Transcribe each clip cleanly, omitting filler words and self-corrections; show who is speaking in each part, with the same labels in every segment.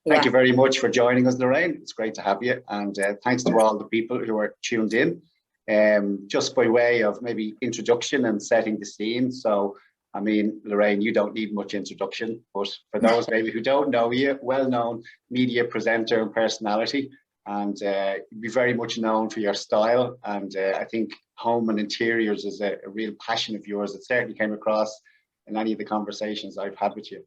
Speaker 1: Thank
Speaker 2: Yeah.
Speaker 1: you very much for joining us, Lorraine. It's great to have you. And thanks to all the people who are tuned in. Just by way of maybe introduction and setting the scene. So, I mean, Lorraine, you don't need much introduction, but for those maybe who don't know you, well-known media presenter and personality, and you'd be very much known for your style. And I think home and interiors is a real passion of yours. It certainly came across in any of the conversations I've had with you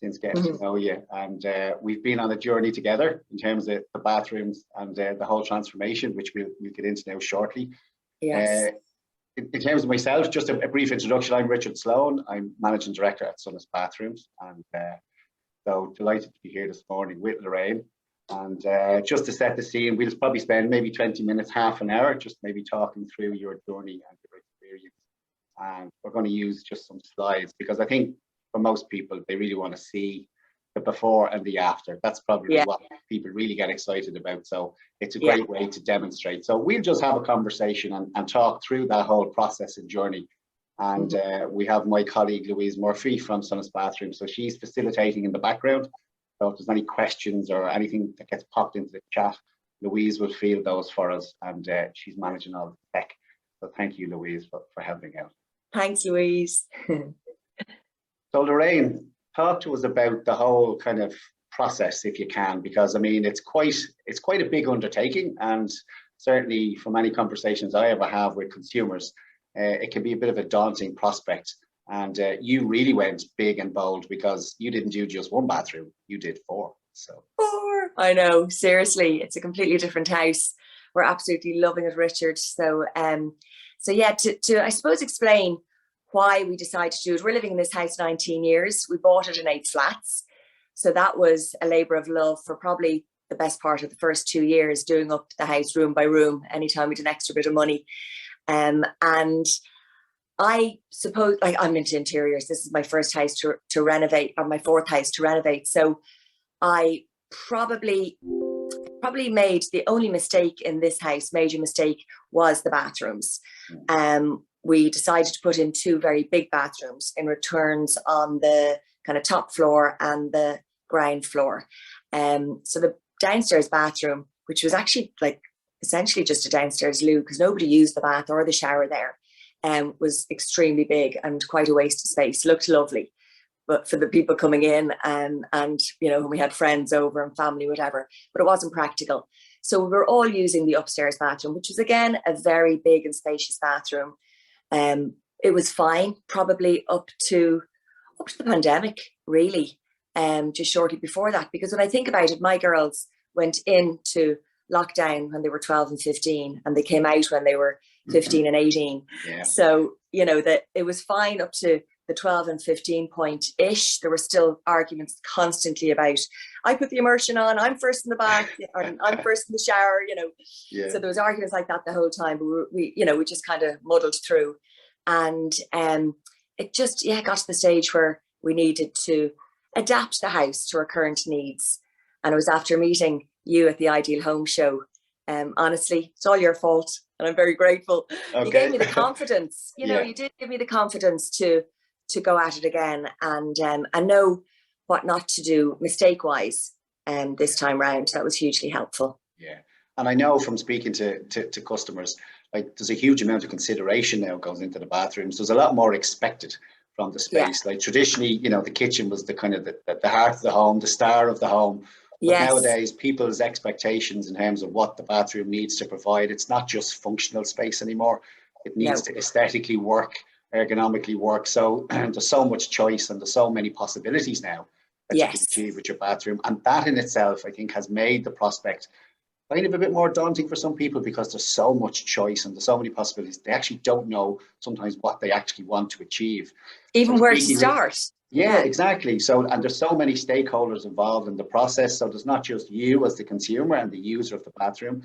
Speaker 1: since getting to know you. And we've been on a journey together in terms of the bathrooms and the whole transformation, which we'll get into now shortly.
Speaker 2: Yes.
Speaker 1: In terms of myself, just a brief introduction. I'm Richard Sloan. I'm Managing Director at SONAS Bathrooms. And so delighted to be here this morning with Lorraine. And just to set the scene, we'll probably spend maybe 20 minutes, half an hour, just maybe talking through your journey and your experience. And we're going to use just some slides because I think for most people, they really want to see the before and the after. That's probably what people really get excited about. So it's a great way to demonstrate. So we'll just have a conversation and talk through that whole process and journey. And we have my colleague Louise Murphy from SONAS Bathrooms. So she's facilitating in the background. So if there's any questions or anything that gets popped into the chat, Louise will field those for us, and she's managing all the tech. So thank you, Louise, for helping out.
Speaker 2: Thanks, Louise.
Speaker 1: So Lorraine, talk to us about the whole kind of process, if you can, because I mean it's quite a big undertaking, and certainly from any conversations I ever have with consumers, it can be a bit of a daunting prospect. And you really went big and bold because you didn't do just one bathroom, you did 4. So
Speaker 2: 4, I know, seriously, it's a completely different house. We're absolutely loving it, Richard. So so yeah, to I suppose explain why we decided to do it. We're living in this house 19 years. We bought it in 8 flats. So that was a labor of love for probably the best part of the first 2 years, doing up the house room by room, anytime we had an extra bit of money. And I suppose, like, I'm into interiors. This is my first house to renovate, or my 4th house to renovate. So I probably made the only mistake in this house, major mistake, was the bathrooms. We decided to put in 2 very big bathrooms in returns on the kind of top floor and the ground floor. So the downstairs bathroom, which was actually like essentially just a downstairs loo because nobody used the bath or the shower there, was extremely big and quite a waste of space. Looked lovely, but for the people coming in and you know, when we had friends over and family, whatever, but it wasn't practical. So we were all using the upstairs bathroom, which was again a very big and spacious bathroom. It was fine, probably up to the pandemic, really, just shortly before that. Because when I think about it, my girls went into lockdown when they were 12 and 15, and they came out when they were 15 and 18. Yeah. So, you know, that it was fine up to the 12 and 15 point-ish. There were still arguments constantly about, I put the immersion on, I'm first in the bath, or I'm first in the shower, you know. Yeah. So there was arguments like that the whole time, but we just kind of muddled through. And it just, got to the stage where we needed to adapt the house to our current needs. And it was after meeting you at the Ideal Home Show. Honestly, it's all your fault, and I'm very grateful. Okay. You gave me the confidence, you know, you did give me the confidence to go at it again and know what not to do mistake-wise this time round. That was hugely helpful.
Speaker 1: Yeah, and I know from speaking to customers, like there's a huge amount of consideration now goes into the bathrooms. There's a lot more expected from the space. Like traditionally, you know, the kitchen was the kind of the heart of the home, the star of the home. But nowadays, people's expectations in terms of what the bathroom needs to provide, it's not just functional space anymore. It needs to aesthetically work, ergonomically work. So there's so much choice and there's so many possibilities now that you can achieve with your bathroom. And that in itself, I think, has made the prospect kind of a bit more daunting for some people because there's so much choice and there's so many possibilities. They actually don't know sometimes what they actually want to achieve.
Speaker 2: Even where to start.
Speaker 1: Yeah, exactly. So, and there's so many stakeholders involved in the process. So there's not just you as the consumer and the user of the bathroom.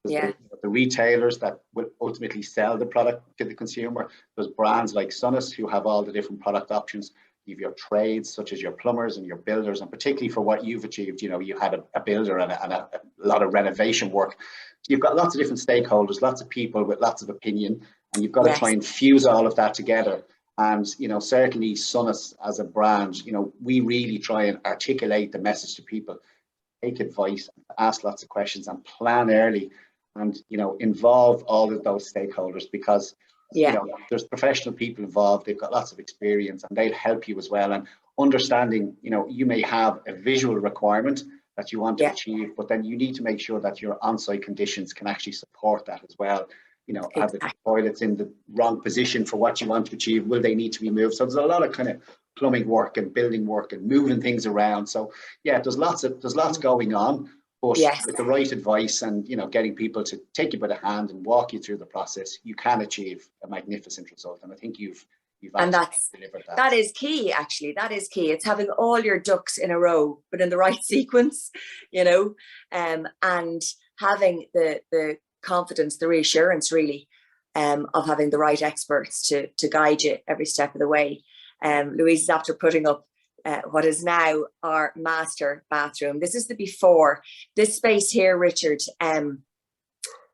Speaker 1: There's the retailers that will ultimately sell the product to the consumer. There's brands like SONAS who have all the different product options. You have your trades such as your plumbers and your builders, and particularly for what you've achieved, you know, you had a builder and a lot of renovation work. So you've got lots of different stakeholders, lots of people with lots of opinion, and you've got to try and fuse all of that together. And, you know, certainly SONAS as a brand, you know, we really try and articulate the message to people. take advice, ask lots of questions, and plan early, and involve all of those stakeholders, because there's professional people involved. They've got lots of experience, and they'll help you as well. And understanding, you may have a visual requirement that you want to achieve, but then you need to make sure that your on-site conditions can actually support that as well. Are the toilets in the wrong position for what you want to achieve? Will they need to be moved? So there's a lot of kind of plumbing work and building work and moving things around. So yeah, there's lots going on, but with the right advice and getting people to take you by the hand and walk you through the process, you can achieve a magnificent result. And I think you've
Speaker 2: and
Speaker 1: delivered that.
Speaker 2: That is key, actually. That is key. It's having all your ducks in a row, but in the right sequence, and having the confidence, the reassurance, really, of having the right experts to guide you every step of the way. Louise is after putting up what is now our master bathroom. This is the before. This space here, Richard,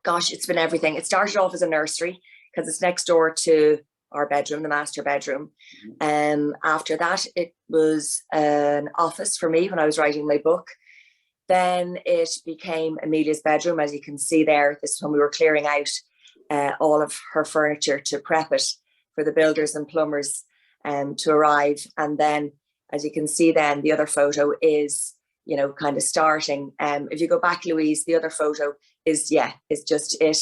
Speaker 2: gosh, it's been everything. It started off as a nursery because it's next door to our bedroom, the master bedroom. After that, it was an office for me when I was writing my book. Then it became Amelia's bedroom, as you can see there. This is when we were clearing out all of her furniture to prep it for the builders and plumbers to arrive. And then, as you can see then, the other photo is, kind of starting. If you go back, Louise, the other photo is just it.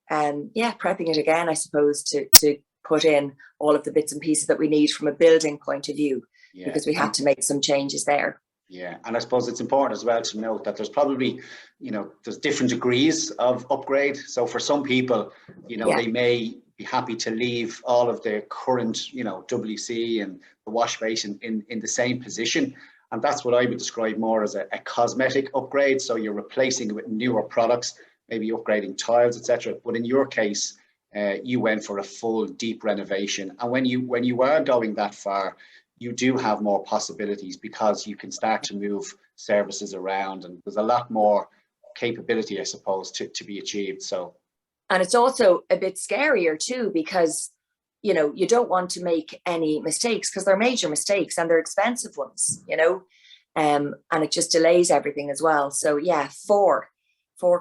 Speaker 2: Prepping it again, I suppose, to put in all of the bits and pieces that we need from a building point of view, because we had to make some changes there.
Speaker 1: Yeah, and I suppose it's important as well to note that there's probably, there's different degrees of upgrade. So for some people, they may be happy to leave all of the current, WC and the wash basin in the same position. And that's what I would describe more as a cosmetic upgrade. So you're replacing it with newer products, maybe upgrading tiles, etc. But in your case, you went for a full deep renovation. And when you are going that far, you do have more possibilities, because you can start to move services around, and there's a lot more capability, I suppose, to be achieved. So,
Speaker 2: and it's also a bit scarier too, because you don't want to make any mistakes, because they're major mistakes and they're expensive ones, and it just delays everything as well. So yeah, four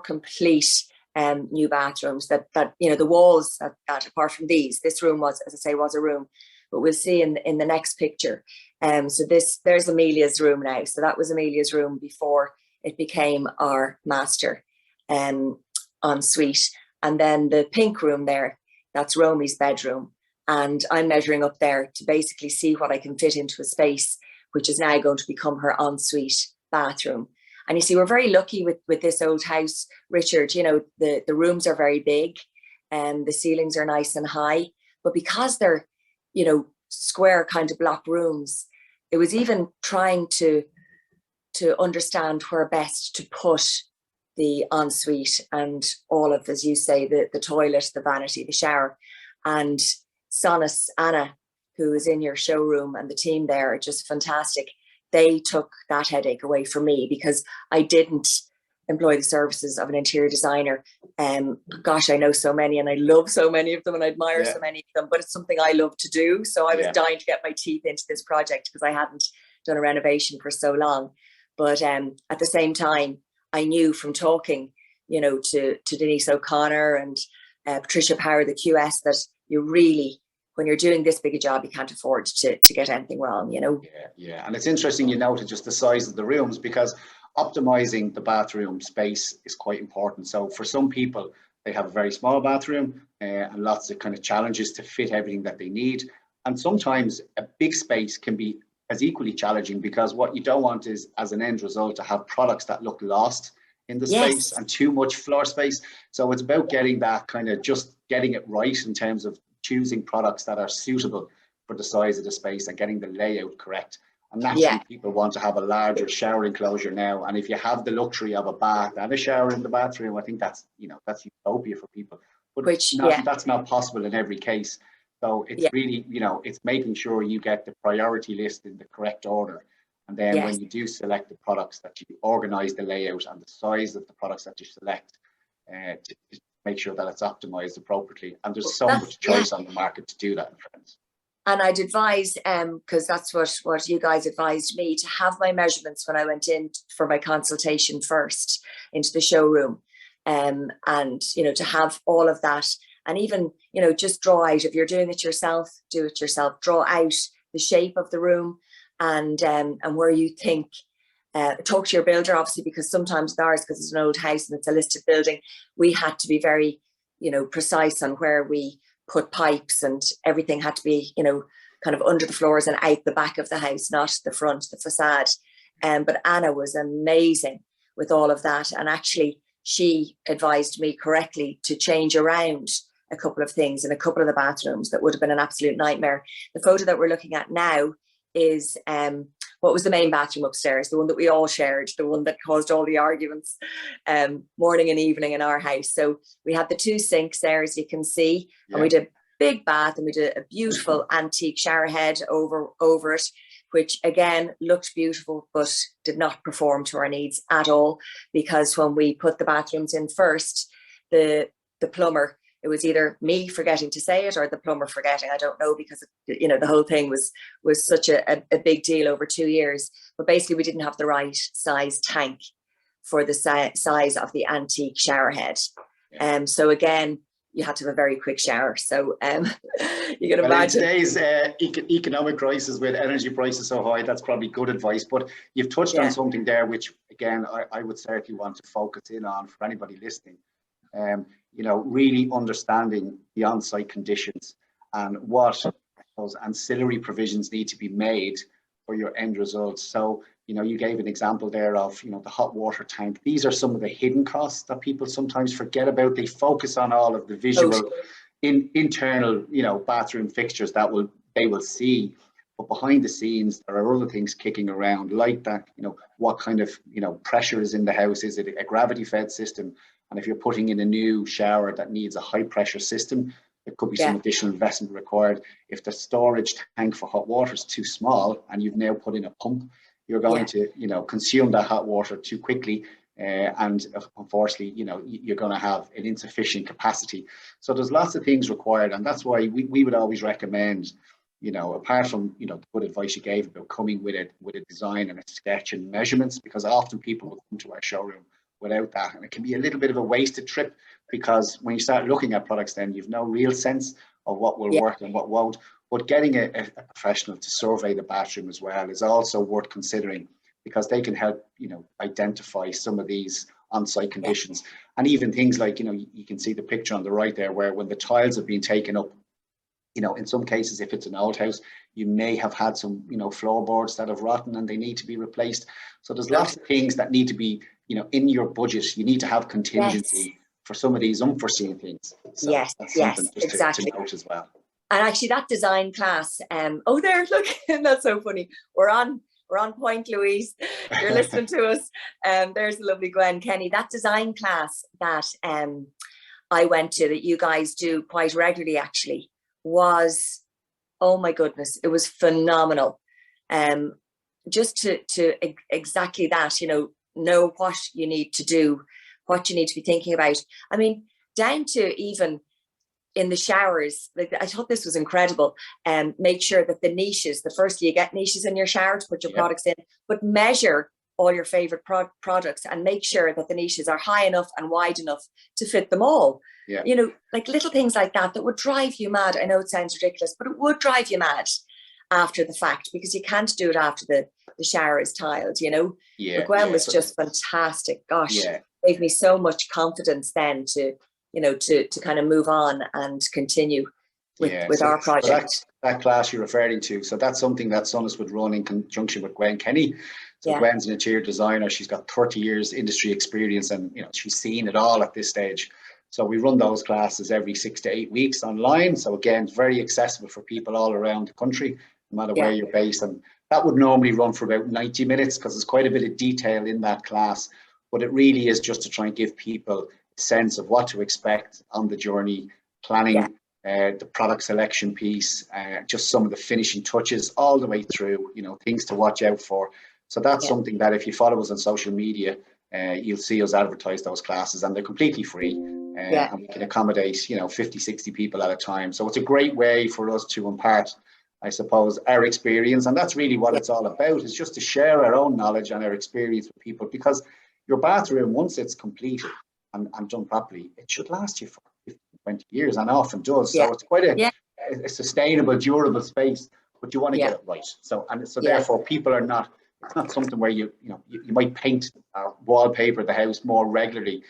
Speaker 2: complete new bathrooms that the walls that apart from this room was, as I say, was a room, but we'll see in the next picture. So there's Amelia's room now. So that was Amelia's room before it became our master ensuite. And then the pink room there, that's Romy's bedroom. And I'm measuring up there to basically see what I can fit into a space, which is now going to become her ensuite bathroom. And you see, we're very lucky with this old house, Richard. The rooms are very big and the ceilings are nice and high, but because they're square kind of block rooms, it was even trying to understand where best to put the ensuite and all of, as you say, the toilet, the vanity, the shower. And SONAS Anna, who is in your showroom, and the team there are just fantastic. They took that headache away from me, because I didn't employ the services of an interior designer. Gosh, I know so many, and I love so many of them, and I admire so many of them, but it's something I love to do. So I was dying to get my teeth into this project, because I hadn't done a renovation for so long. But at the same time, I knew from talking, to Denise O'Connor and Patricia Power, the QS, that you really, when you're doing this big a job, you can't afford to get anything wrong,
Speaker 1: Yeah, and it's interesting, you noted just the size of the rooms, because optimizing the bathroom space is quite important. So for some people, they have a very small bathroom and lots of kind of challenges to fit everything that they need. And sometimes a big space can be as equally challenging, because what you don't want is, as an end result, to have products that look lost in the space and too much floor space. So it's about getting that kind of, just getting it right in terms of choosing products that are suitable for the size of the space and getting the layout correct. And naturally, people want to have a larger shower enclosure now. And if you have the luxury of a bath and a shower in the bathroom, I think that's utopia for people. But that's not possible in every case. So it's really, it's making sure you get the priority list in the correct order. And then when you do select the products, that you organize the layout and the size of the products that you select to make sure that it's optimized appropriately. And there's so much choice on the market to do that, friends.
Speaker 2: And I'd advise, because that's what you guys advised me, to have my measurements when I went in for my consultation first into the showroom. And, you know, to have all of that, and even, you know, just draw out, if you're doing it yourself, do it yourself, draw out the shape of the room and where you think, talk to your builder, obviously, because sometimes with ours, because it's an old house and it's a listed building, we had to be very, you know, precise on where we put pipes, and everything had to be, you know, kind of under the floors and out the back of the house, not the front, the facade. But Anna was amazing with all of that. And actually, she advised me correctly to change around a couple of things in a couple of the bathrooms that would have been an absolute nightmare. The photo that we're looking at now is what was the main bathroom upstairs, the one that we all shared, the one that caused all the arguments morning and evening in our house. So we had the 2 sinks there, as you can see, and we did a big bath, and we did a beautiful antique shower head over it, which again looked beautiful, but did not perform to our needs at all, because when we put the bathrooms in first, the plumber, it was either me forgetting to say it or the plumber forgetting, I don't know, because, you know, the whole thing was such a big deal over 2 years. But basically we didn't have the right size tank for the size of the antique shower head. So again, you had to have a very quick shower. So you can imagine.
Speaker 1: In today's economic crisis with energy prices so high, that's probably good advice. But you've touched on something there, which again, I would certainly want to focus in on for anybody listening. You know, really understanding the on-site conditions and what those ancillary provisions need to be made for your end results. So, you know, you gave an example there of, you know, the hot water tank. These are some of the hidden costs that people sometimes forget about. They focus on all of the visual internal, you know, bathroom fixtures that they will see. But behind the scenes, there are other things kicking around like that. You know, what kind of, you know, pressure is in the house? Is it a gravity fed system? And if you're putting in a new shower that needs a high pressure system, there could be some additional investment required. If the storage tank for hot water is too small and you've now put in a pump, you're going to, you know, consume that hot water too quickly. And unfortunately, you know, you're going to have an insufficient capacity. So there's lots of things required. And that's why we would always recommend, you know, apart from, you know, the good advice you gave about coming with a design and a sketch and measurements, because often people will come to our showroom without that, and it can be a little bit of a wasted trip, because when you start looking at products, then you've no real sense of what will work and what won't. But getting a professional to survey the bathroom as well is also worth considering, because they can help, you know, identify some of these on-site conditions. And even things like, you know, you can see the picture on the right there, where when the tiles have been taken up, you know, in some cases, if it's an old house, you may have had some, you know, floorboards that have rotten and they need to be replaced. So there's lots of things that need to be, you know, in your budget. You need to have contingency for some of these unforeseen things. So that's something just to note as well.
Speaker 2: And actually that design class, oh there, look, that's so funny. We're on point, Louise. You're listening to us. There's the lovely Gwen Kenny. That design class that I went to, that you guys do quite regularly actually, was, oh my goodness, it was phenomenal. Just to exactly that, you know what you need to do, what you need to be thinking about. I mean, down to even in the showers, like, I thought this was incredible. Make sure that the niches, firstly you get niches in your shower to put your products in, but measure all your favorite products and make sure that the niches are high enough and wide enough to fit them all. You know, like little things like that would drive you mad. I know it sounds ridiculous, but it would drive you mad after the fact, because you can't do it after the shower is tiled, you know. But Gwen was just fantastic. Gosh, gave me so much confidence then to, you know, to kind of move on and continue with our project.
Speaker 1: So that class you're referring to, so that's something that SONAS would run in conjunction with Gwen Kenny. So Gwen's an interior designer. She's got 30 years industry experience, and, you know, she's seen it all at this stage. So we run those classes every 6 to 8 weeks online. So again, it's very accessible for people all around the country, no matter where you're based. And that would normally run for about 90 minutes because there's quite a bit of detail in that class. But it really is just to try and give people a sense of what to expect on the journey, planning, the product selection piece, just some of the finishing touches all the way through, you know, things to watch out for. So that's something that if you follow us on social media, you'll see us advertise those classes, and they're completely free. And we can accommodate, you know, 50, 60 people at a time. So it's a great way for us to impart I suppose, our experience. And that's really what it's all about, is just to share our own knowledge and our experience with people, because your bathroom, once it's completed and done properly, it should last you for 15, 20 years, and often does. So it's quite a sustainable, durable space, but you want to get it right. So therefore people are not, it's not something where you might paint wallpaper the house more regularly,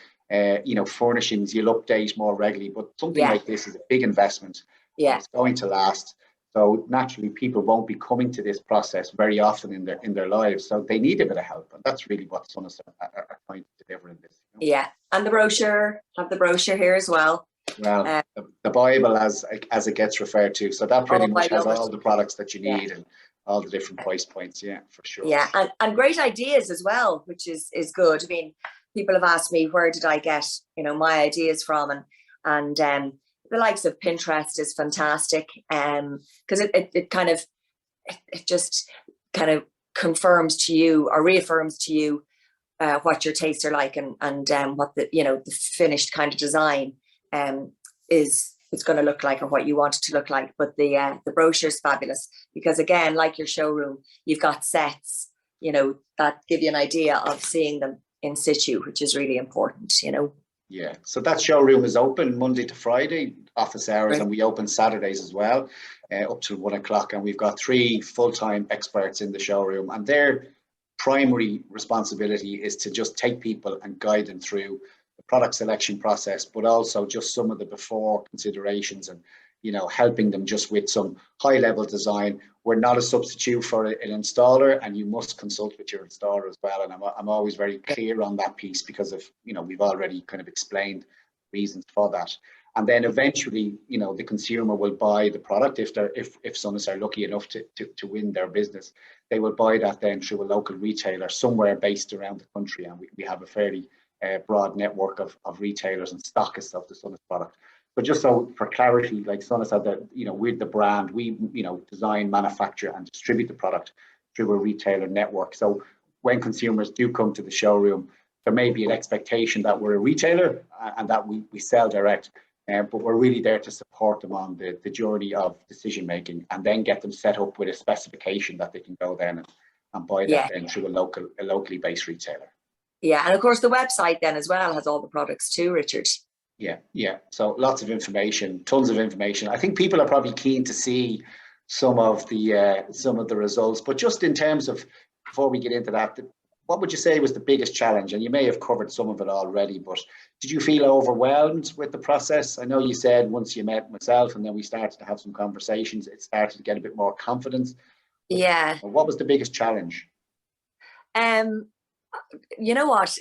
Speaker 1: furnishings you'll update more regularly, but something like this is a big investment. It's going to last. So naturally, people won't be coming to this process very often in their lives. So they need a bit of help, and that's really what SONAS are trying to deliver in this.
Speaker 2: Yeah, and the brochure, have the brochure here as well.
Speaker 1: Well, the Bible, as it gets referred to, so that pretty much has all the products that you need and all the different price points. Yeah, for sure.
Speaker 2: Yeah, and great ideas as well, which is good. I mean, people have asked me, where did I get my ideas from, and the likes of Pinterest is fantastic, because it just kind of confirms to you or reaffirms to you what your tastes are like, and what the finished kind of design is going to look like, or what you want it to look like. But the brochure is fabulous, because again, like your showroom, you've got sets that give you an idea of seeing them in situ, which is really important.
Speaker 1: Yeah, so that showroom is open Monday to Friday, office hours, and we open Saturdays as well, up till 1 o'clock. And we've got 3 full-time experts in the showroom, and their primary responsibility is to just take people and guide them through the product selection process, but also just some of the before considerations, and helping them just with some high-level design. We're not a substitute for an installer, and you must consult with your installer as well. And I'm always very clear on that piece, because of we've already kind of explained reasons for that. And then eventually, the consumer will buy the product if SONAS are lucky enough to win their business. They will buy that then through a local retailer somewhere based around the country, and we have a fairly broad network of retailers and stockists of the SONAS product. But just so for clarity, like SONAS had we're the brand, we design, manufacture and distribute the product through a retailer network. So when consumers do come to the showroom, there may be an expectation that we're a retailer and that we sell direct, but we're really there to support them on the journey of decision making, and then get them set up with a specification that they can go then and buy that then through a locally based retailer.
Speaker 2: Yeah, and of course the website then as well has all the products too, Richard.
Speaker 1: Yeah. So lots of information, tons of information. I think people are probably keen to see some of the results. But just in terms of, before we get into that, what would you say was the biggest challenge? And you may have covered some of it already, but did you feel overwhelmed with the process? I know you said once you met myself and then we started to have some conversations, it started to get a bit more confidence.
Speaker 2: Yeah.
Speaker 1: What was the biggest challenge?
Speaker 2: You know what?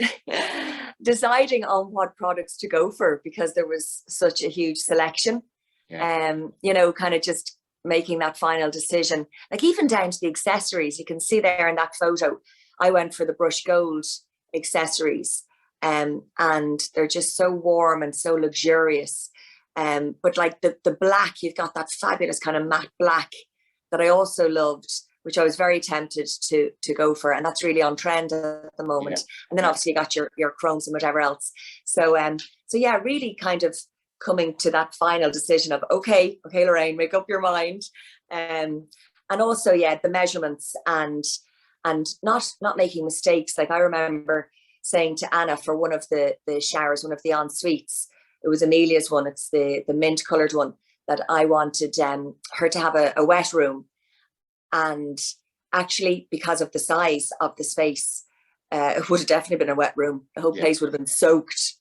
Speaker 2: Deciding on what products to go for, because there was such a huge selection. Kind of just making that final decision, like even down to the accessories. You can see there in that photo, I went for the brush gold accessories, and they're just so warm and so luxurious. But like the black, you've got that fabulous kind of matte black that I also loved, which I was very tempted to go for, and that's really on trend at the moment. And then obviously you got your chromes and whatever else. So yeah, really kind of coming to that final decision of okay, Lorraine, make up your mind. And also, the measurements and not making mistakes. Like I remember saying to Anna for one of the showers, one of the ensuites, it was Amelia's one, it's the mint colored one, that I wanted her to have a wet room. And actually, because of the size of the space, it would have definitely been a wet room. The whole place would have been soaked,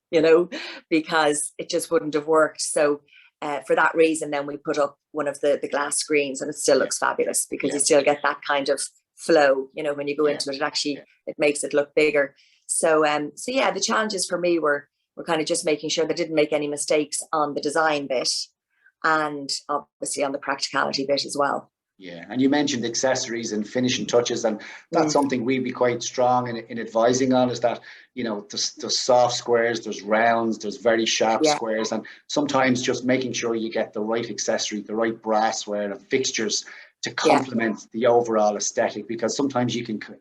Speaker 2: because it just wouldn't have worked. So for that reason, then we put up one of the glass screens, and it still looks fabulous, because you still get that kind of flow, when you go into it, it makes it look bigger. So the challenges for me were kind of just making sure they didn't make any mistakes on the design bit, and obviously on the practicality bit as well.
Speaker 1: Yeah, and you mentioned accessories and finishing touches, and that's something we'd be quite strong in advising on, is that, there's soft squares, there's rounds, there's very sharp squares, and sometimes just making sure you get the right accessory, the right brassware and fixtures to complement the overall aesthetic, because sometimes you can kind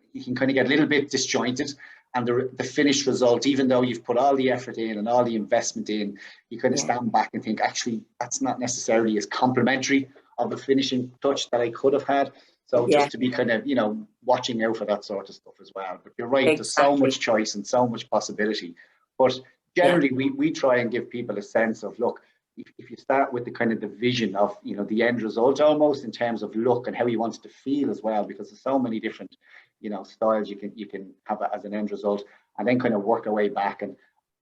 Speaker 1: of get a little bit disjointed, and the finished result, even though you've put all the effort in and all the investment in, you kind of stand back and think, actually, that's not necessarily as complementary of a finishing touch that I could have had. So just to be kind of, watching out for that sort of stuff as well. But you're right, there's so much choice and so much possibility. But generally, we try and give people a sense of, look, if you start with the kind of the vision of, the end result almost in terms of look and how you want it to feel as well, because there's so many different, styles you can have as an end result, and then kind of work our way back. And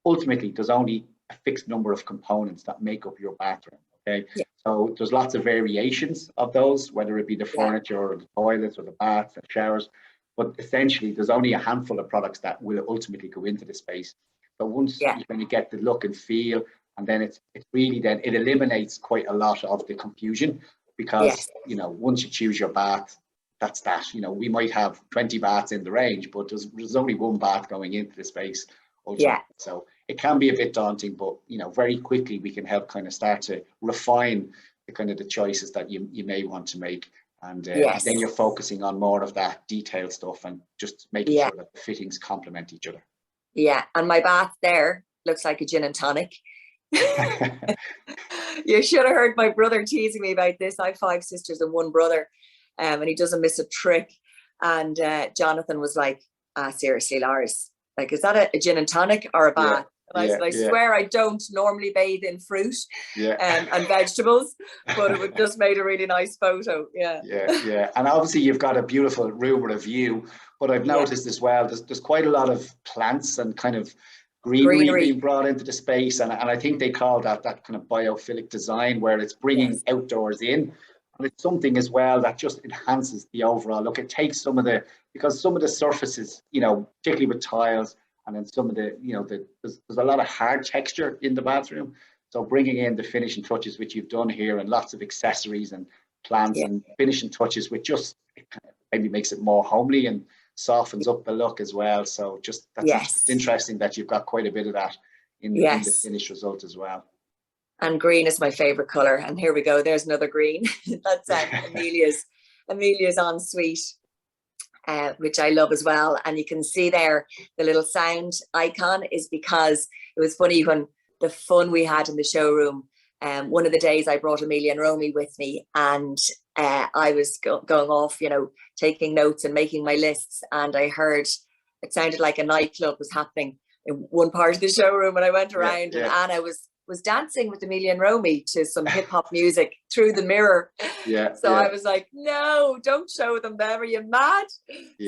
Speaker 1: ultimately, there's only a fixed number of components that make up your bathroom. Okay, so there's lots of variations of those, whether it be the furniture or the toilets or the baths and showers, but essentially there's only a handful of products that will ultimately go into the space. But once you kind of get the look and feel, and then it's really, then it eliminates quite a lot of the confusion, because once you choose your bath, that's that. We might have 20 baths in the range, but there's only one bath going into the space ultimately. So it can be a bit daunting, but very quickly we can help kind of start to refine the kind of the choices that you may want to make, and then you're focusing on more of that detailed stuff and just making sure that the fittings complement each other.
Speaker 2: And my bath there looks like a gin and tonic. You should have heard my brother teasing me about this. I have 5 sisters and 1 brother, and he doesn't miss a trick. And Jonathan was like, seriously, Lars, like, is that a gin and tonic or a bath? And I said, I swear I don't normally bathe in fruit and vegetables, but it would just made a really nice photo. And
Speaker 1: obviously you've got a beautiful room with a view, but I've noticed as well, there's quite a lot of plants and kind of greenery being brought into the space, and I think they call that kind of biophilic design, where it's bringing outdoors in. And it's something as well that just enhances the overall look. It takes because some of the surfaces, particularly with tiles, and then some of the, there's a lot of hard texture in the bathroom. So bringing in the finishing touches, which you've done here, and lots of accessories and plants and finishing touches, which just maybe makes it more homely and softens up the look as well. So that's interesting that you've got quite a bit of that in the finished result as well.
Speaker 2: And green is my favorite color. And here we go. There's another green. That's Amelia's ensuite, which I love as well. And you can see there the little sound icon is because it was funny when the fun we had in the showroom. One of the days I brought Amelia and Romy with me, and I was going off, taking notes and making my lists. And I heard it sounded like a nightclub was happening in one part of the showroom. And I went around and Anna was dancing with Amelia and Romy to some hip hop music through the mirror. I was like, no, don't show them them. Are you mad?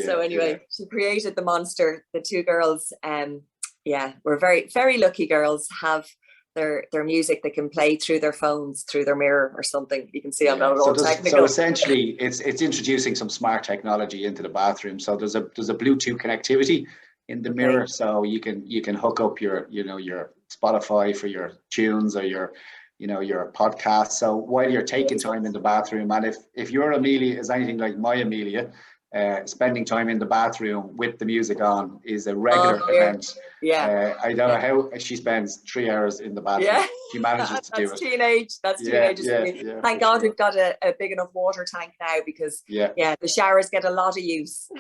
Speaker 2: So anyway, she created the monster. The 2 girls, we're very, very lucky girls, have their music they can play through their phones, through their mirror or something. You can see I'm not all technical.
Speaker 1: So essentially it's introducing some smart technology into the bathroom. So there's a Bluetooth connectivity in the mirror, so you can hook up your your Spotify for your tunes or your podcast. So while you're taking time in the bathroom, and if your Amelia is anything like my Amelia, spending time in the bathroom with the music on is a regular event. I don't know how she spends 3 hours in the bathroom. She manages to do it.
Speaker 2: That's teenagers. Thank God we've got a big enough water tank now, because the showers get a lot of use.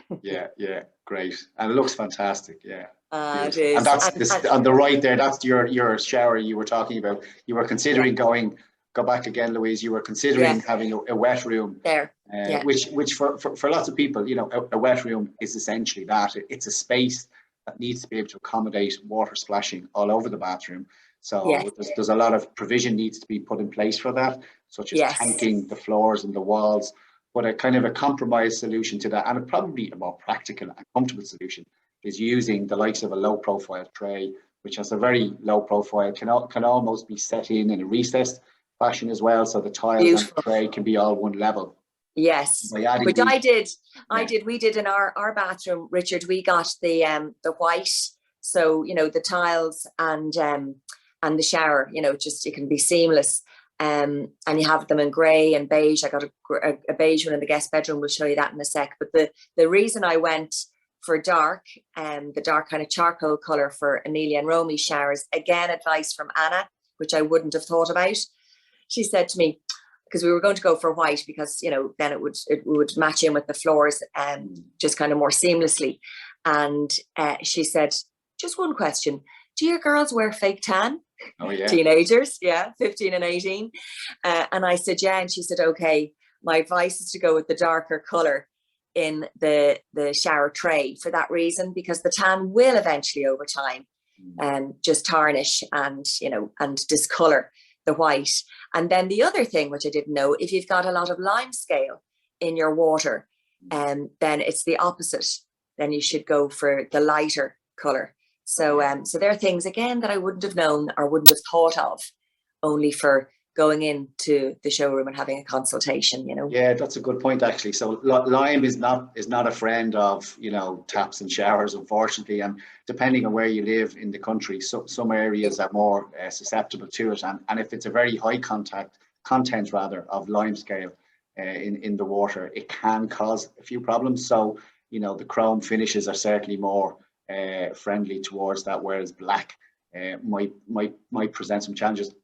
Speaker 1: Great, and it looks fantastic.
Speaker 2: It is.
Speaker 1: And that's on the right there. That's your shower you were talking about. You were considering go back again, Louise. You were considering having a wet room
Speaker 2: there,
Speaker 1: which for lots of people, a wet room is essentially that. It's a space that needs to be able to accommodate water splashing all over the bathroom. So there's a lot of provision needs to be put in place for that, such as tanking the floors and the walls. But a kind of a compromise solution to that, and probably a more practical and comfortable solution, is using the likes of a low profile tray, which has a very low profile, can almost be set in a recessed fashion as well, so the tiles and the tray can be all one level.
Speaker 2: Yes, which we did in our bathroom, Richard. We got the white, so the tiles and the shower, just it can be seamless, and you have them in grey and beige. I got a beige one in the guest bedroom. We'll show you that in a sec. But the reason I went for dark, the dark kind of charcoal colour for Amelia and Romy showers, again, advice from Anna, which I wouldn't have thought about. She said to me, because we were going to go for white, because then it would match in with the floors just kind of more seamlessly. And she said, just one question: do your girls wear fake tan?
Speaker 1: Oh yeah.
Speaker 2: Teenagers, yeah, 15 and 18. And I said, yeah, and she said, okay, my advice is to go with the darker color in the shower tray for that reason, because the tan will eventually over time just tarnish and, you know, and discolor the white. And then the other thing, which I didn't know, if you've got a lot of lime scale in your water, then it's the opposite. Then you should go for the lighter color. So so there are things again that I wouldn't have known or wouldn't have thought of, only for going into the showroom and having a consultation, you know.
Speaker 1: Yeah, that's a good point actually. So lime is not a friend of, you know, taps and showers, unfortunately, and depending on where you live in the country, some areas are more susceptible to it, and if it's a very high content rather of lime scale in the water, it can cause a few problems. So, you know, the chrome finishes are certainly more friendly towards that, whereas black might present some challenges.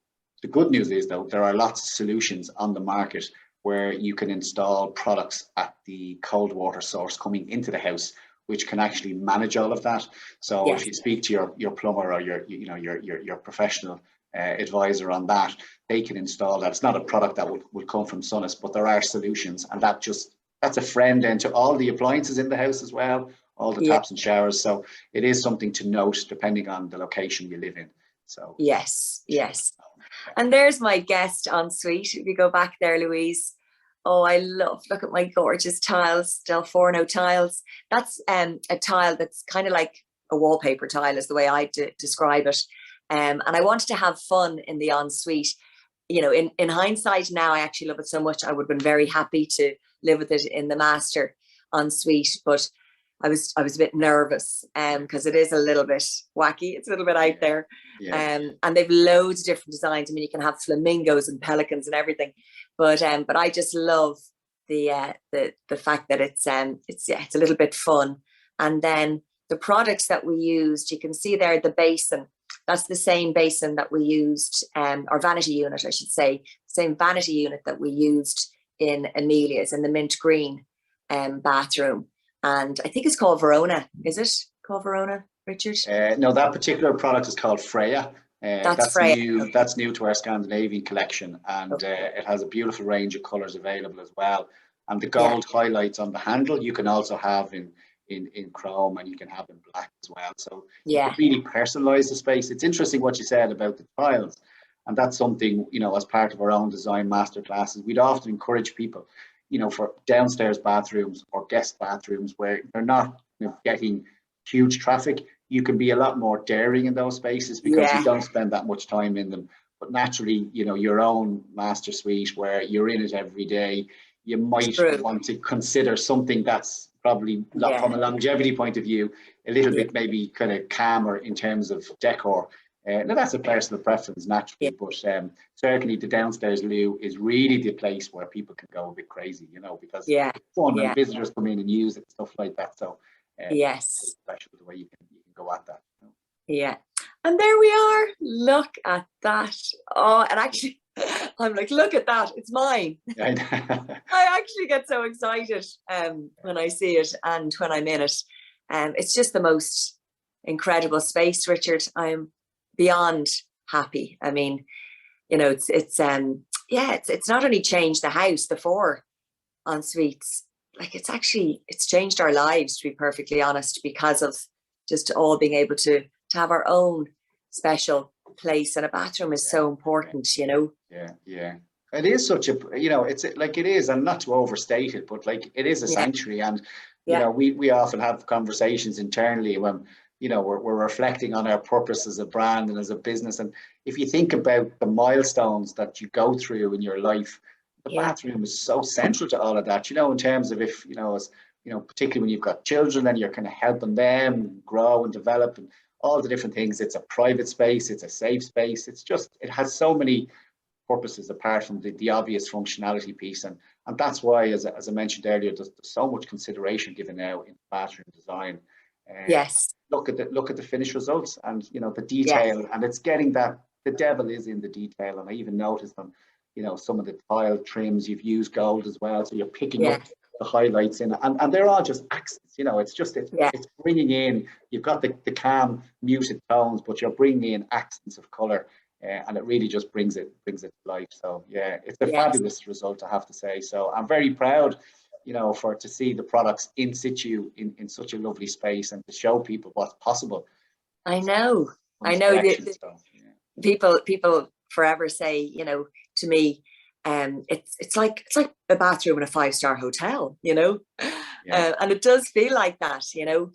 Speaker 1: The good news is, though, there are lots of solutions on the market where you can install products at the cold water source coming into the house, which can actually manage all of that. So
Speaker 2: Yes.
Speaker 1: if you speak to your plumber or your professional advisor on that, they can install that. It's not a product that will come from SONAS, but there are solutions, and that's a friend then to all the appliances in the house as well, all the taps and showers. So it is something to note depending on the location you live in. So
Speaker 2: yes. And there's my guest ensuite. If you go back there, Louise. Oh, look at my gorgeous tiles, Del Forno tiles. That's a tile that's kind of like a wallpaper tile is the way I describe it. And I wanted to have fun in the ensuite. You know, in hindsight now, I actually love it so much. I would have been very happy to live with it in the master ensuite, but I was a bit nervous because it is a little bit wacky. It's a little bit out there. And they've loads of different designs. I mean, you can have flamingos and pelicans and everything, but I just love the fact that it's a little bit fun. And then the products that we used, you can see there the basin. That's the same basin that we used, or vanity unit, I should say, same vanity unit that we used in Amelia's, in the mint green bathroom. And I think it's called Verona. Is it called Verona, Richard?
Speaker 1: No, that particular product is called Freya. That's
Speaker 2: Freya.
Speaker 1: new. That's new to our Scandinavian collection, and it has a beautiful range of colours available as well. And the gold highlights on the handle you can also have in chrome, and you can have in black as well. So you can really personalise the space. It's interesting what you said about the tiles, and that's something, you know, as part of our own design masterclasses, we'd often encourage people, you know, for downstairs bathrooms or guest bathrooms where they're not, you know, getting huge traffic, you can be a lot more daring in those spaces because you don't spend that much time in them. But naturally, you know, your own master suite where you're in it every day, you might want to consider something that's probably not, from a longevity point of view, a little bit maybe kind of calmer in terms of decor. Now that's a personal preference naturally, but certainly the downstairs loo is really the place where people can go a bit crazy, you know, because it's fun and visitors come in and use it and stuff like that. So it's special the way you can go at that. You know?
Speaker 2: Yeah, and there we are. Look at that. Oh, and actually, I'm like, look at that. It's mine. I actually get so excited when I see it and when I'm in it. It's just the most incredible space, Richard. I'm beyond happy. I mean, you know, it's not only changed the house, the 4 ensuites, like it's changed our lives, to be perfectly honest, because of just all being able to have our own special place, and a bathroom is so important, you know.
Speaker 1: Yeah, it is such a, you know, it's like it is, and not to overstate it, but like it is a sanctuary. And you know, we often have conversations internally when, you know, we're reflecting on our purpose as a brand and as a business. And if you think about the milestones that you go through in your life, the bathroom is so central to all of that, you know, in terms of, if, you know, as you know, particularly when you've got children and you're kind of helping them grow and develop and all the different things. It's a private space, it's a safe space. It's just, it has so many purposes apart from the obvious functionality piece. And that's why, as I mentioned earlier, there's so much consideration given now in bathroom design. Look at the finished results, and you know, the detail, and it's getting that the devil is in the detail. And I even noticed on, you know, some of the tile trims you've used gold as well, so you're picking up the highlights in, and they're all just accents, you know. It's just it's bringing in. You've got the calm muted tones, but you're bringing in accents of color, and it really just brings it to life. So yeah, it's a fabulous result, I have to say. So I'm very proud, you know, to see the products in situ in such a lovely space, and to show people what's possible.
Speaker 2: I know people forever say, you know, to me, it's like a bathroom in a 5-star hotel, you know. And it does feel like that, you know.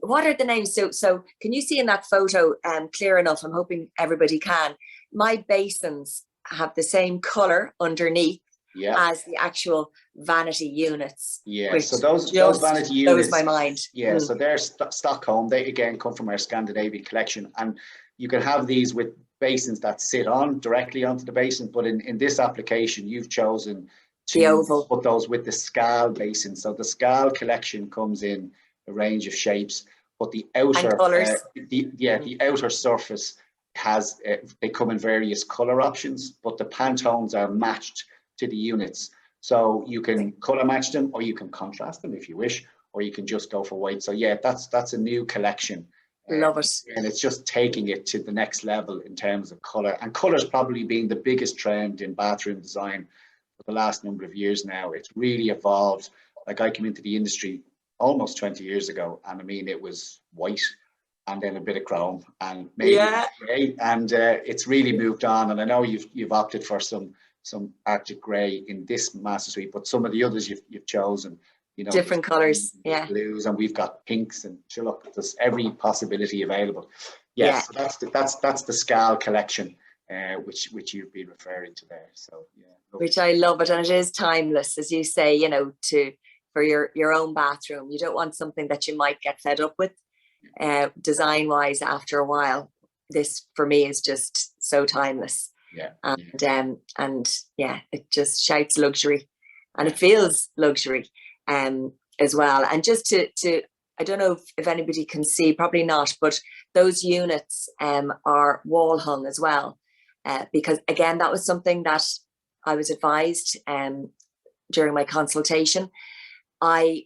Speaker 2: What are the names? So can you see in that photo clear enough? I'm hoping everybody can. My basins have the same color underneath as the actual vanity units.
Speaker 1: So those vanity units
Speaker 2: blows my mind.
Speaker 1: So they're Stockholm. They again come from our Scandinavian collection, and you can have these with basins that sit on directly onto the basin, but in this application you've chosen to put those with the Skal basin. So the Skal collection comes in a range of shapes, but the outer the outer surface has they come in various color options, but the Pantones are matched to the units, so you can color match them, or you can contrast them if you wish, or you can just go for white. So yeah, that's a new collection.
Speaker 2: Love it.
Speaker 1: And it's just taking it to the next level in terms of color, and color's probably being the biggest trend in bathroom design for the last number of years now. It's really evolved. Like, I came into the industry almost 20 years ago, and I mean, it was white and then a bit of chrome and maybe gray, and it's really moved on. And I know you've opted for some Arctic grey in this master suite, but some of the others you've chosen, you know,
Speaker 2: different colors,
Speaker 1: blues, and we've got pinks, and sure, look, there's every possibility available. So that's the Skal collection, which you've been referring to there. So
Speaker 2: which I love it, and it is timeless, as you say, you know, for your own bathroom. You don't want something that you might get fed up with, design wise, after a while. This for me is just so timeless. And it just shouts luxury, and it feels luxury as well. And just to I don't know if anybody can see, probably not, but those units are wall hung as well, because again, that was something that I was advised during my consultation. I,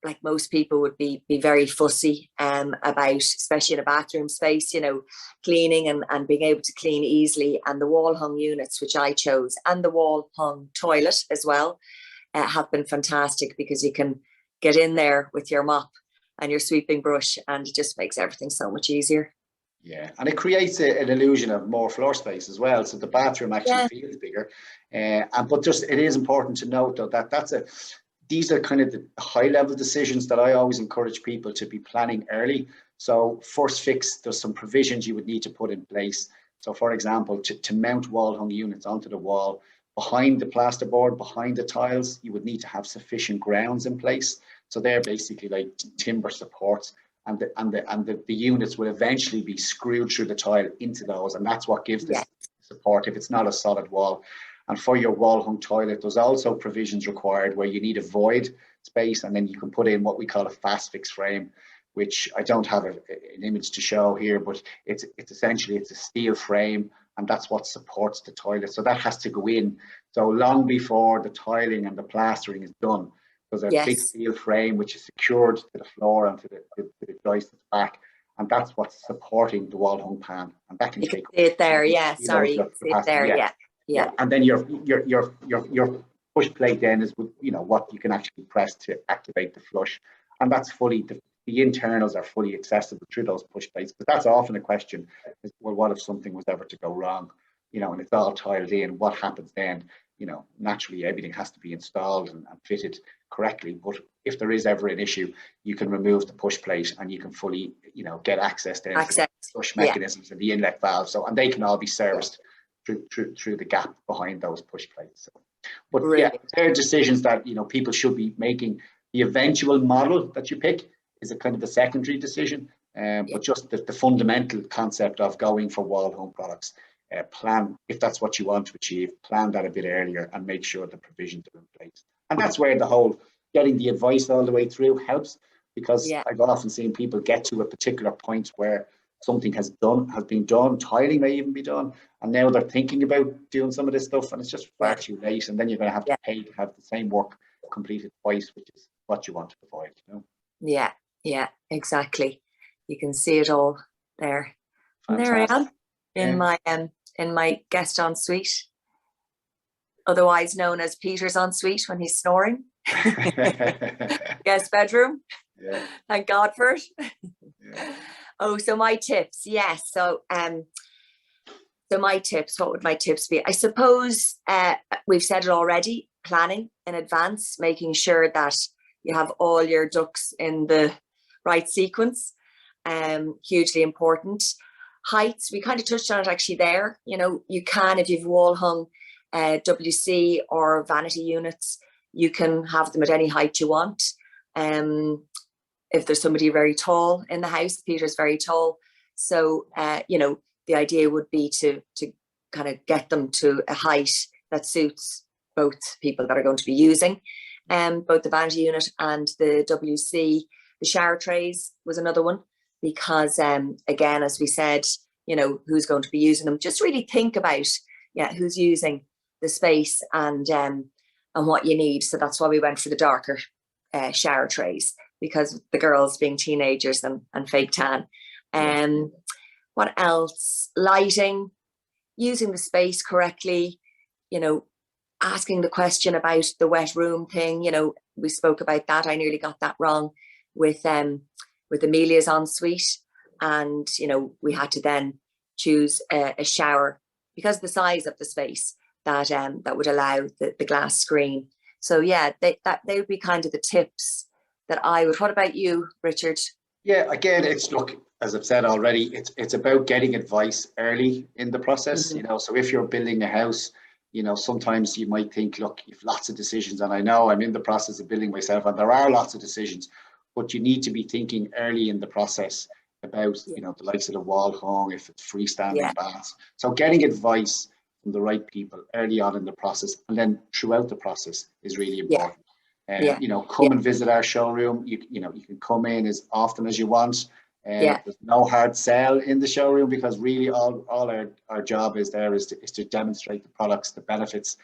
Speaker 2: like most people, would be very fussy about, especially in a bathroom space, you know, cleaning and being able to clean easily. And the wall hung units, which I chose, and the wall hung toilet as well, have been fantastic, because you can get in there with your mop and your sweeping brush, and it just makes everything so much easier.
Speaker 1: And it creates an illusion of more floor space as well, so the bathroom actually feels bigger. But just, it is important to note though that these are kind of the high level decisions that I always encourage people to be planning early. So first fix, there's some provisions you would need to put in place. So for example, to mount wall hung units onto the wall, behind the plasterboard, behind the tiles, you would need to have sufficient grounds in place. So they're basically like timber supports, and the units will eventually be screwed through the tile into those, and that's what gives this support if it's not a solid wall. And for your wall hung toilet, there's also provisions required where you need a void space, and then you can put in what we call a fast fix frame, which I don't have an image to show here, but it's essentially a steel frame, and that's what supports the toilet. So that has to go in so long before the tiling and the plastering is done. There's a big steel frame which is secured to the floor and to the joist at the back, and that's what's supporting the wall hung pan. And that can
Speaker 2: you can see it there, you can see it there,
Speaker 1: And then your push plate then is, you know, what you can actually press to activate the flush, and that's fully the internals are fully accessible through those push plates. But that's often a question: is, well, what if something was ever to go wrong? You know, and it's all tiled in. What happens then? You know, naturally everything has to be installed and fitted correctly. But if there is ever an issue, you can remove the push plate and you can fully, you know, get access to the flush mechanisms and the inlet valve. So, and they can all be serviced through the gap behind those push plates. So, but there are decisions that, you know, people should be making. The eventual model that you pick is a kind of a secondary decision, but just the fundamental concept of going for wall hung products. Plan, if that's what you want to achieve, plan that a bit earlier and make sure the provisions are in place. And that's where the whole getting the advice all the way through helps, because I've often seen people get to a particular point where something has been done, tiling may even be done, and now they're thinking about doing some of this stuff, and it's just far too late, and then you're going to have to pay to have the same work completed twice, which is what you want to avoid, you know.
Speaker 2: Yeah, exactly. You can see it all there. And there I am in my guest ensuite, otherwise known as Peter's ensuite when he's snoring. Guest bedroom.
Speaker 1: Yeah.
Speaker 2: Thank God for it.
Speaker 1: Yeah.
Speaker 2: Oh, so my tips. Yes. So my tips, what would my tips be? I suppose we've said it already, planning in advance, making sure that you have all your ducks in the right sequence. Hugely important. Heights, we kind of touched on it actually there. You know, you can, if you've wall hung WC or vanity units, you can have them at any height you want. If there's somebody very tall in the house, Peter's very tall. So, you know, the idea would be to kind of get them to a height that suits both people that are going to be using both the vanity unit and the WC. The shower trays was another one, because again, as we said, you know, who's going to be using them. Just really think about, who's using the space and what you need. So that's why we went for the darker shower trays, because the girls being teenagers and fake tan. What else? Lighting, using the space correctly, you know, asking the question about the wet room thing. You know, we spoke about that. I nearly got that wrong with Amelia's ensuite, and you know, we had to then choose a shower because of the size of the space that would allow the glass screen. So yeah, they would be kind of the tips that I would. What about you, Richard?
Speaker 1: Yeah, again, it's, look, as I've said already, it's about getting advice early in the process. You know, so if you're building a house, you know, sometimes you might think, look, you've lots of decisions, and I know I'm in the process of building myself, and there are lots of decisions, but you need to be thinking early in the process about, you know, the likes of the wall hung, if it's freestanding baths. So getting advice from the right people early on in the process, and then throughout the process, is really important. You know, come and visit our showroom. You know, you can come in as often as you want. There's no hard sell in the showroom, because really all our job is to demonstrate the products, the benefits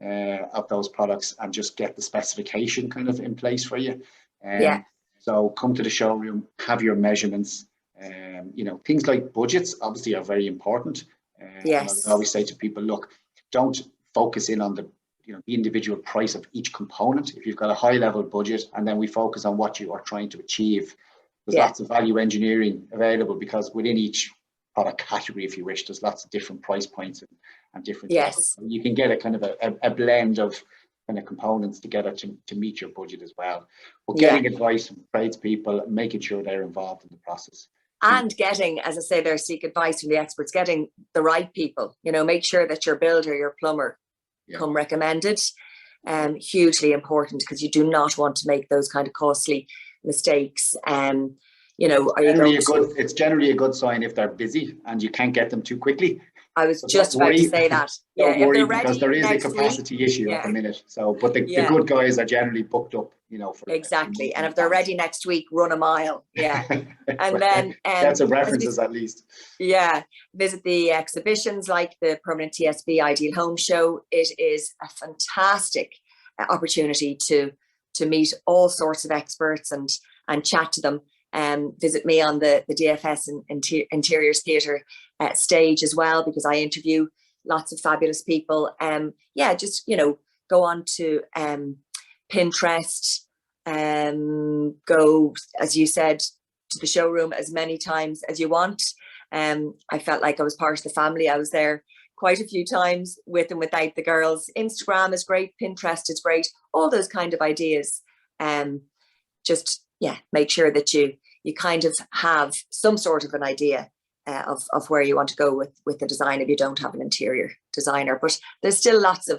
Speaker 1: of those products, and just get the specification kind of in place for you. So come to the showroom, have your measurements. You know, things like budgets obviously are very important. I always say to people, look, don't focus in on the individual price of each component. If you've got a high level budget, and then we focus on what you are trying to achieve, there's lots of value engineering available, because within each product category, if you wish, there's lots of different price points and different levels. So you can get a kind of a blend of kind of components together to meet your budget as well. But getting advice from tradespeople, making sure they're involved in the process.
Speaker 2: And getting, as I say, there, seek advice from the experts, getting the right people. You know, make sure that your builder, your plumber, come recommended. Hugely important, because you do not want to make those kind of costly mistakes. You know,
Speaker 1: it's generally a good sign if they're busy and you can't get them too quickly.
Speaker 2: I was just about to say that.
Speaker 1: Don't worry, because there is a capacity issue at the minute. So, but the good guys are generally booked up, you know.
Speaker 2: Exactly. And if they're ready next week, run a mile. Yeah. And then
Speaker 1: that's a references at least.
Speaker 2: Yeah. Visit the exhibitions like the Permanent TSB Ideal Home Show. It is a fantastic opportunity to meet all sorts of experts and chat to them. Visit me on the DFS and Interiors Theatre stage as well, because I interview lots of fabulous people. Just, you know, go on to Pinterest, go, as you said, to the showroom as many times as you want. I felt like I was part of the family. I was there quite a few times with and without the girls. Instagram is great, Pinterest is great, all those kind of ideas. Just make sure that you kind of have some sort of an idea of where you want to go with the design if you don't have an interior designer. But there's still lots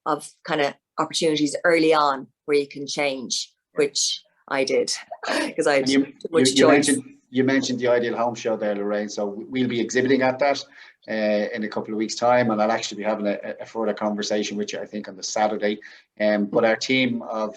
Speaker 2: of kind of opportunities early on where you can change, which I did, because I had too much choice.
Speaker 1: You mentioned the Ideal Home Show there, Lorraine. So we'll be exhibiting at that in a couple of weeks' time, and I'll actually be having a further conversation with you, I think, on the Saturday. But our team of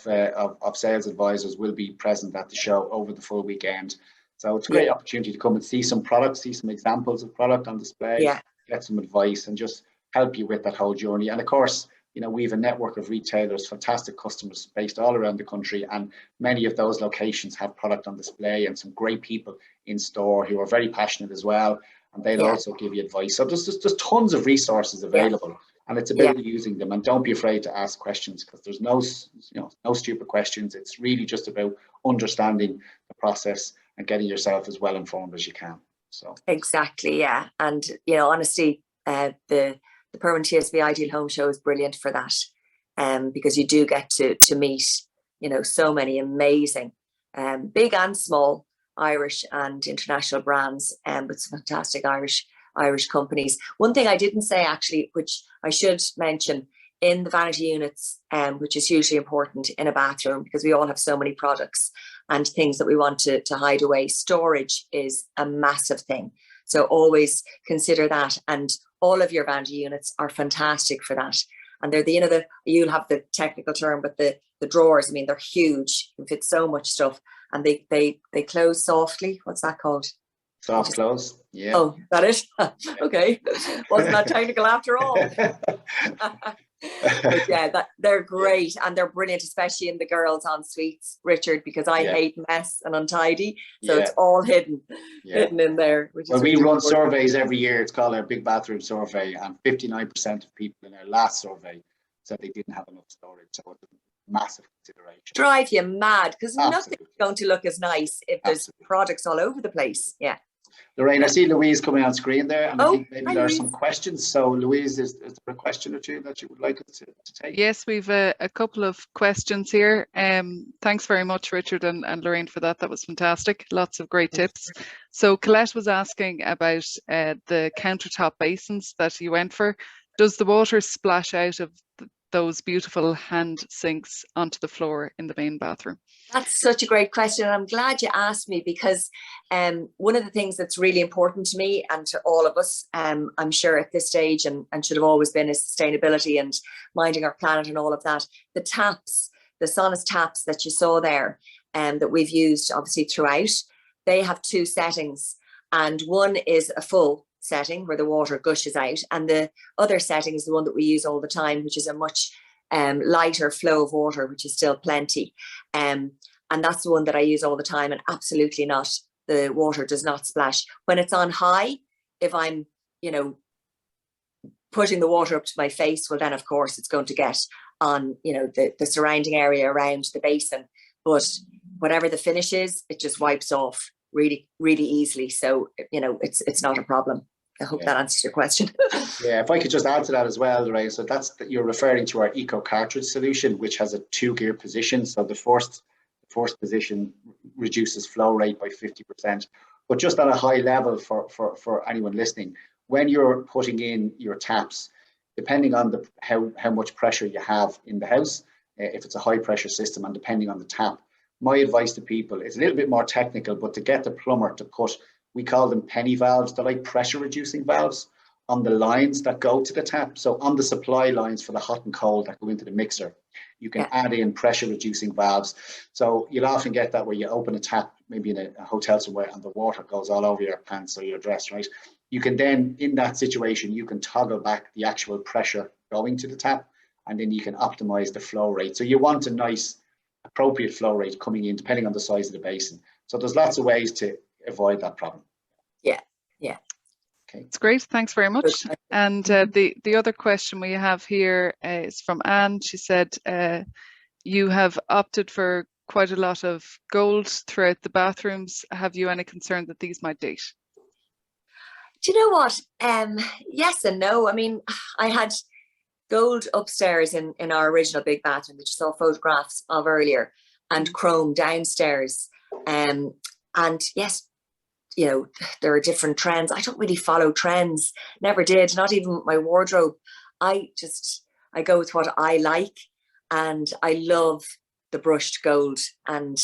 Speaker 1: sales advisors will be present at the show over the full weekend. So it's a great opportunity to come and see some products, see some examples of product on display, get some advice, and just help you with that whole journey. And of course, you know, we have a network of retailers, fantastic customers based all around the country, and many of those locations have product on display and some great people in store who are very passionate as well, and they'll also give you advice. So there's tons of resources available, and it's about using them. And don't be afraid to ask questions, because there's no stupid questions. It's really just about understanding the process and getting yourself as well informed as you can. So
Speaker 2: exactly, yeah. And honestly, the Permanent TSB Ideal Home Show is brilliant for that, because you do get to meet so many amazing big and small Irish and international brands, with some fantastic Irish companies. One thing I didn't say, actually, which I should mention, in the vanity units, which is hugely important in a bathroom, because we all have so many products and things that we want to hide away, storage is a massive thing. So always consider that, and all of your vanity units are fantastic for that. And they're you'll have the technical term, but the drawers, I mean, they're huge. You can fit so much stuff, and they close softly. What's that called?
Speaker 1: Soft close. Yeah.
Speaker 2: Oh, is that it? Okay. Wasn't that technical after all? But yeah, they're great, and they're brilliant, especially in the girls' ensuites, Richard, because I hate mess and untidy, so it's all hidden in there.
Speaker 1: Well, we run surveys every year. It's called our Big Bathroom Survey, and 59% of people in our last survey said they didn't have enough storage. So it's a massive consideration.
Speaker 2: Drive you mad, because nothing's going to look as nice if there's products all over the place. Yeah.
Speaker 1: Lorraine, I see Louise coming on screen there, and I think maybe there are some questions. So Louise, is there a question or two that you would like us to take?
Speaker 3: Yes, we've a couple of questions here. Thanks very much, Richard and Lorraine, for that. That was fantastic. Lots of great tips. So Colette was asking about the countertop basins that you went for. Does the water splash out of those beautiful hand sinks onto the floor in the main bathroom?
Speaker 2: That's such a great question, and I'm glad you asked me, because one of the things that's really important to me and to all of us, I'm sure at this stage, and should have always been, is sustainability and minding our planet and all of that. The taps, the SONAS taps that you saw there, that we've used obviously throughout, they have two settings, and one is a full setting where the water gushes out, and the other setting is the one that we use all the time, which is a much lighter flow of water, which is still plenty, and that's the one that I use all the time, and absolutely not, the water does not splash when it's on high. If I'm putting the water up to my face, well then of course it's going to get on the surrounding area around the basin, but whatever the finish is, it just wipes off really, really easily. So it's not a problem. I hope that answers your question.
Speaker 1: Yeah, if I could just add to that as well, Lorraine. So you're referring to our eco cartridge solution, which has a 2-gear position. So the first position reduces flow rate by 50%. But just at a high level for anyone listening, when you're putting in your taps, depending on how much pressure you have in the house, if it's a high pressure system, and depending on the tap, my advice to people is a little bit more technical, but to get the plumber to put, we call them penny valves, they're like pressure reducing valves on the lines that go to the tap. So on the supply lines for the hot and cold that go into the mixer, you can add in pressure reducing valves. So you'll often get that where you open a tap, maybe in a hotel somewhere, and the water goes all over your pants or your dress, right? You can then, in that situation, you can toggle back the actual pressure going to the tap, and then you can optimize the flow rate. So you want a nice, appropriate flow rate coming in, depending on the size of the basin. So there's lots of ways to avoid that problem.
Speaker 2: Yeah.
Speaker 1: Okay.
Speaker 3: It's great. Thanks very much. And the other question we have here is from Anne. She said, you have opted for quite a lot of gold throughout the bathrooms. Have you any concern that these might date?
Speaker 2: Do you know what? Yes and no. I mean, I had gold upstairs in our original big bathroom that you saw photographs of earlier, and chrome downstairs. And yes, there are different trends. I don't really follow trends, never did, not even with my wardrobe. I go with what I like, and I love the brushed gold, and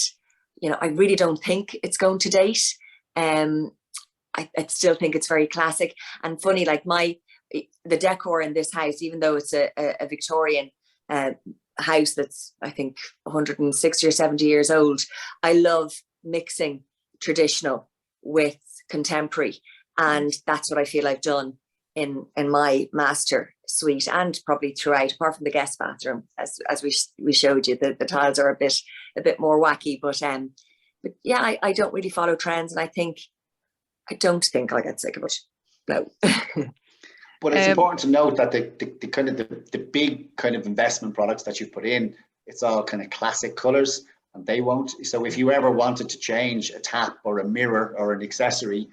Speaker 2: I really don't think it's going to date. I still think it's very classic and funny. Like the decor in this house, even though it's a Victorian house that's, I think, 160 or 70 years old, I love mixing traditional with contemporary, and that's what I feel I've done in my master suite and probably throughout, apart from the guest bathroom, as we showed you, the tiles are a bit more wacky, but yeah, I don't really follow trends, and I don't think I'll get sick of it. No.
Speaker 1: But it's important to note that the kind of the big kind of investment products that you put in, it's all kind of classic colors, and they won't. So if you ever wanted to change a tap or a mirror or an accessory,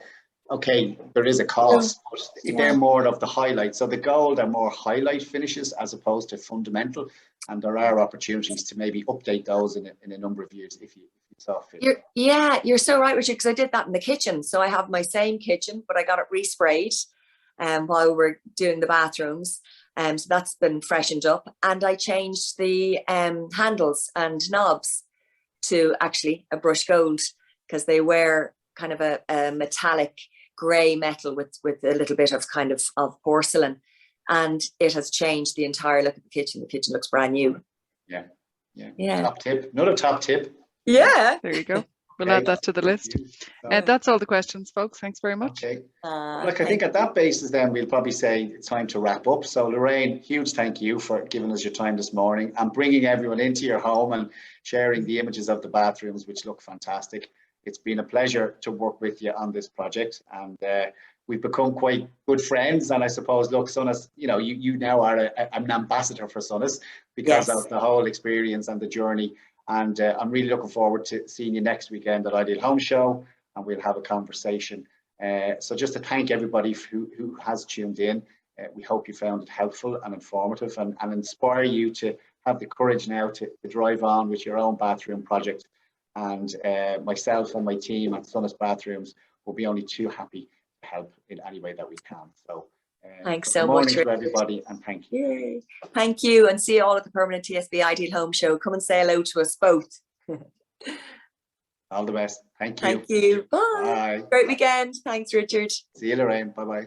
Speaker 1: okay, there is a cost, but they're more of the highlight. So the gold are more highlight finishes as opposed to fundamental, and there are opportunities to maybe update those in a number of years if you saw fit.
Speaker 2: You're so right, Richard, because I did that in the kitchen. So I have my same kitchen, but I got it resprayed while we're doing the bathrooms. So that's been freshened up, and I changed the handles and knobs to actually a brush gold, because they were kind of a metallic grey metal with a little bit of kind of porcelain, and it has changed the entire look of the kitchen. The kitchen looks brand new. Yeah.
Speaker 1: Top tip, another top tip.
Speaker 2: Yeah.
Speaker 3: There you go. We'll add that to the list. That's all the questions, folks. Thanks very much.
Speaker 1: Okay. Look, I think at that basis then we'll probably say it's time to wrap up. So Lorraine, huge thank you for giving us your time this morning and bringing everyone into your home and sharing the images of the bathrooms, which look fantastic. It's been a pleasure to work with you on this project, and we've become quite good friends. And I suppose, look, SONAS, you now are an ambassador for SONAS because of the whole experience and the journey. And I'm really looking forward to seeing you next weekend at Ideal Home Show, and we'll have a conversation. So just to thank everybody who has tuned in. We hope you found it helpful and informative, and inspire you to have the courage now to drive on with your own bathroom project. And myself and my team at SONAS Bathrooms will be only too happy to help in any way that we can. So
Speaker 2: thanks so much
Speaker 1: to everybody, and thank you.
Speaker 2: Yay. Thank you, and see you all at the permanent TSB Ideal Home Show. Come and say hello to us both.
Speaker 1: All the best. Thank you.
Speaker 2: Thank you. Bye.
Speaker 1: Bye.
Speaker 2: Great weekend. Thanks, Richard.
Speaker 1: See you, Lorraine. Bye bye.